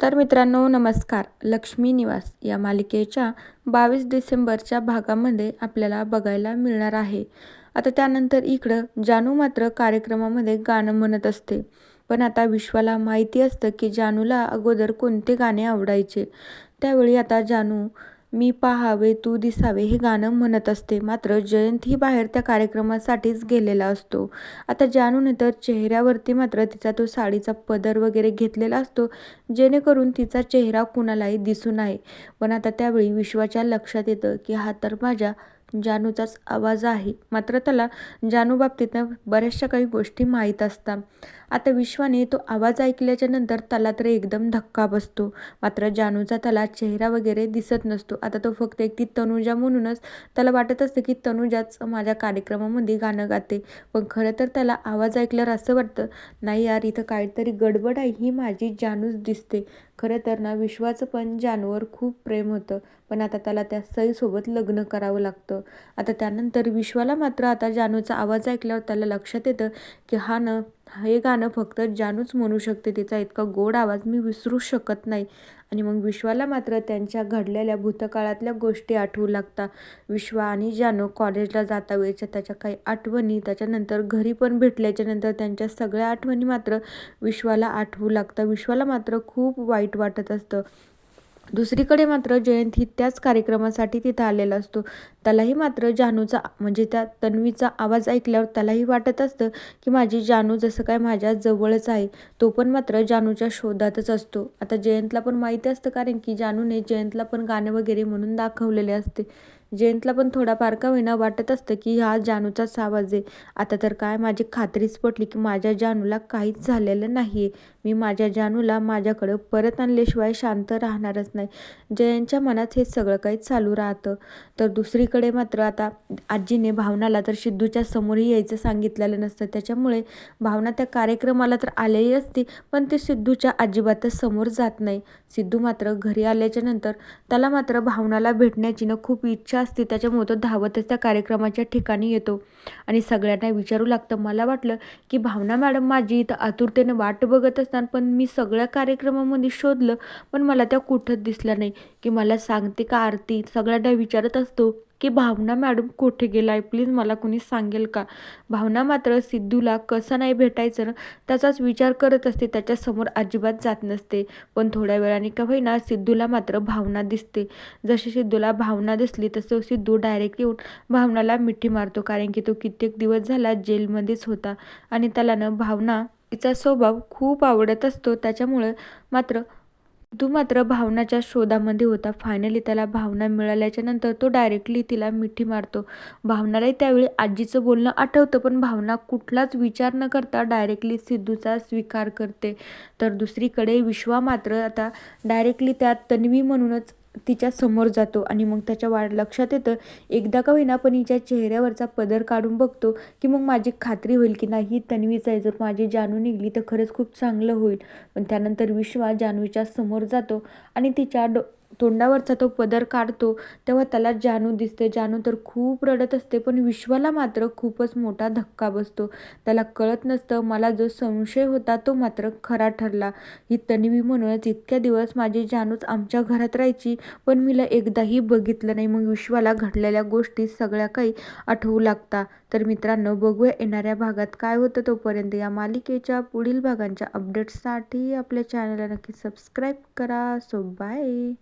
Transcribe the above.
तर मित्रांनो नमस्कार. लक्ष्मी निवास या मालिकेच्या 22 डिसेंबरच्या भागामध्ये आपल्याला बघायला मिळणार आहे. आता त्यानंतर इकडं जानू मात्र कार्यक्रमामध्ये गाणं म्हणत असते. पण आता विश्वाला माहिती असतं की जानूला अगोदर कोणते गाणे आवडायचे. त्यावेळी आता जानू मी पाहावे तू दिसावे हे गाणं म्हणत असते. मात्र जयंत ही बाहेर त्या कार्यक्रमासाठीच गेलेला असतो. आता जानूने तर चेहऱ्यावरती मात्र तिचा तो साडीचा पदर वगैरे घेतलेला असतो, जेणेकरून तिचा चेहरा कुणालाही दिसू नये. पण आता त्यावेळी विश्वाच्या लक्षात येतं की हा तर माझ्या जानूचाच आवाज आहे. मात्र त्याला जानू बाबतीतनं बऱ्याचशा काही गोष्टी माहीत असतात. आता विश्वाने तो आवाज ऐकल्याच्या नंतर त्याला तर एकदम धक्का बसतो. मात्र जानूचा त्याला चेहरा वगैरे दिसत नसतो. आता तो फक्त एक ती तनुजा म्हणूनच त्याला वाटत असतं की तनुजाच माझ्या कार्यक्रमामध्ये गाणं गाते. पण खरं तर त्याला आवाज ऐकल्यावर असं वाटतं, नाही यार इथं काहीतरी गडबड आहे, ही माझी जानूच दिसते. खरं तर ना विश्वाचं पण जानूवर खूप प्रेम होतं. पण आता त्याला त्या सईसोबत लग्न करावं लागतं. आता त्यानंतर विश्वाला मात्र आता जानूचा आवाज ऐकल्यावर त्याला लक्षात येतं की हे गाणं फक्त जानूच म्हणू शकते. तिचा इतका गोड आवाज मी विसरू शकत नाही. आणि मग विश्वाला मात्र त्यांच्या घडलेल्या भूतकाळातल्या गोष्टी आठवू लागतात. विश्वा आणि जानू कॉलेजला जाता वेळच्या त्याच्या काही आठवणी, त्याच्यानंतर घरी पण भेटल्याच्या नंतर त्यांच्या सगळ्या आठवणी मात्र विश्वाला आठवू लागतात. विश्वाला मात्र खूप वाईट वाटत असतं. दुसरीकडे मात्र जयंत ही त्याच कार्यक्रमासाठी तिथं आलेला असतो. त्यालाही मात्र जानूचा म्हणजे त्या तन्वीचा आवाज ऐकल्यावर त्यालाही वाटत असतं की माझी जानू जसं काय माझ्या जवळच आहे. तो पण मात्र जानूच्या शोधातच असतो. आता जयंतला पण माहिती असतं, कारण की जानूने जयंतला पण गाणं वगैरे म्हणून दाखवलेले असते. जयंतला पण थोडाफार का होईना वाटत असतं की हा जानूचाच आवाज आहे. आता तर काय माझी खात्रीच पटली की माझ्या जानूला काहीच झालेलं नाही आहे. मी माझ्या जानूला माझ्याकडं परत आणल्याशिवाय शांत राहणारच नाही. जयंतच्या मनात हे सगळं काही चालू राहतं. तर दुसरीकडे मात्र आता आजीने भावनाला तर सिद्धूच्या समोरही यायचं सांगितलेलं नसतं. त्याच्यामुळे भावना त्या कार्यक्रमाला तर आलेली असते, पण ते सिद्धूच्या अजिबातच समोर जात नाही. सिद्धू मात्र घरी आल्याच्या नंतर त्याला मात्र भावनाला भेटण्याची ना खूप इच्छा असते. त्याच्यामुळे तो धावतच त्या कार्यक्रमाच्या ठिकाणी येतो आणि सगळ्यांना विचारू लागतं, मला वाटलं की भावना मॅडम माझी इथं आतुरतेने वाट बघत असतात, पण मी सगळ्या कार्यक्रमामध्ये शोधलं पण मला त्या कुठंच दिसल्या नाही. की मला सांगते का आरती, सगळ्यांना विचारत असतो की भावना मॅडम कुठे गेलाय, प्लीज मला कुणी सांगेल का. भावना मात्र सिद्धूला कसं नाही भेटायचं ना त्याचाच विचार करत असते. त्याच्यासमोर अजिबात जात नसते. पण थोड्या वेळाने का होईना सिद्धूला मात्र भावना दिसते. जशी सिद्धूला भावना दिसली तसं सिद्धू डायरेक्ट येऊन भावनाला मिठी मारतो, कारण की तो कित्येक दिवस झाला जेलमध्येच होता आणि त्याला ना भावना तिचा स्वभाव खूप आवडत असतो. त्याच्यामुळे मात्र सिद्धू मात्र भावनाच्या शोधामध्ये होता. फायनली त्याला भावना मिळाल्याच्या नंतर तो डायरेक्टली तिला मिठी मारतो. भावनालाही त्यावेळी आजीचं बोलणं आठवतं, पण भावना कुठलाच विचार न करता डायरेक्टली सिद्धूचा स्वीकार करते. तर दुसरीकडे विश्वा मात्र आता डायरेक्टली त्या तन्वी म्हणूनच तिच्या समोर जातो आणि मग त्याच्या लक्षात येतं, एकदा का होईना पण हिच्या चेहऱ्यावरचा पदर काढून बघतो की मग माझी खात्री होईल की नाही ही तन्वीच आहे. जर माझी जानू निघली तर खरंच खूप चांगलं होईल. पण त्यानंतर विश्वा जानूच्या समोर जातो आणि तिच्या तोंडावरचा तो पदर काढतो. तेव्हा त्याला जानू दिसते. जानू तर खूप रडत असते, पण विश्वाला मात्र खूपच मोठा धक्का बसतो. त्याला कळत नसतं, मला जो संशय होता तो मात्र खरा ठरला. ही तन्वी म्हणूनच इतक्या दिवस माझी जानूच आमच्या घरात राहायची, पण मीला एकदाही बघितलं नाही. मग विश्वाला घडलेल्या गोष्टी सगळ्या काही आठवू लागतात. तर मित्रांनो बघूया येणाऱ्या भागात काय होतं. तोपर्यंत या मालिकेच्या पुढील भागांच्या अपडेट्ससाठी आपल्या चॅनलला नक्की सबस्क्राईब करा. So bye.